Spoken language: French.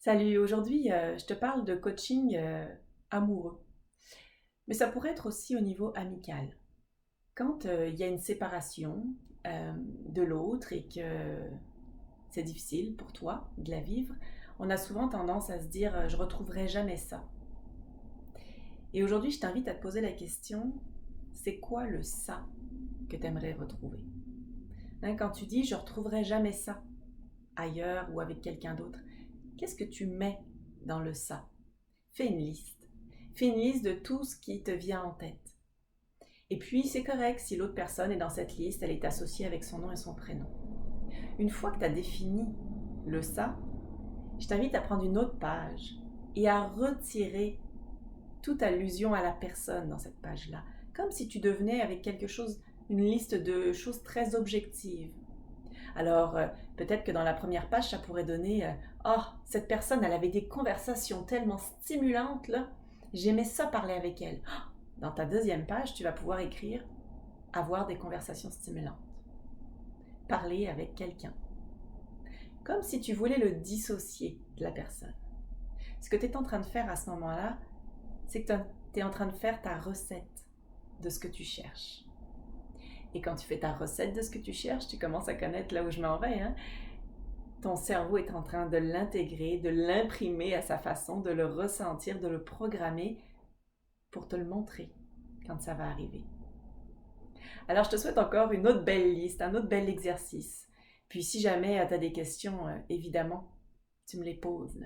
Salut, aujourd'hui, je te parle de coaching amoureux. Mais ça pourrait être aussi au niveau amical. Quand il y a une séparation de l'autre et que c'est difficile pour toi de la vivre, on a souvent tendance à se dire je retrouverai jamais ça. Et aujourd'hui, je t'invite à te poser la question, c'est quoi le ça que tu aimerais retrouver? Hein, quand tu dis je retrouverai jamais ça ailleurs ou avec quelqu'un d'autre, qu'est-ce que tu mets dans le ça? Fais une liste. Fais une liste de tout ce qui te vient en tête. Et puis, c'est correct si l'autre personne est dans cette liste, elle est associée avec son nom et son prénom. Une fois que tu as défini le ça, je t'invite à prendre une autre page et à retirer toute allusion à la personne dans cette page-là. Comme si tu devenais avec quelque chose, une liste de choses très objectives. Alors, peut-être que dans la première page, ça pourrait donner oh, cette personne, elle avait des conversations tellement stimulantes, là. J'aimais ça parler avec elle. Oh, dans ta deuxième page, tu vas pouvoir écrire avoir des conversations stimulantes. Parler avec quelqu'un. Comme si tu voulais le dissocier de la personne. Ce que tu es en train de faire à ce moment-là, c'est que tu es en train de faire ta recette de ce que tu cherches. Et quand tu fais ta recette de ce que tu cherches, tu commences à connaître là où je m'en vais, hein? Ton cerveau est en train de l'intégrer, de l'imprimer à sa façon, de le ressentir, de le programmer pour te le montrer quand ça va arriver. Alors, je te souhaite encore une autre belle liste, un autre bel exercice. Puis, si jamais tu as des questions, évidemment, tu me les poses.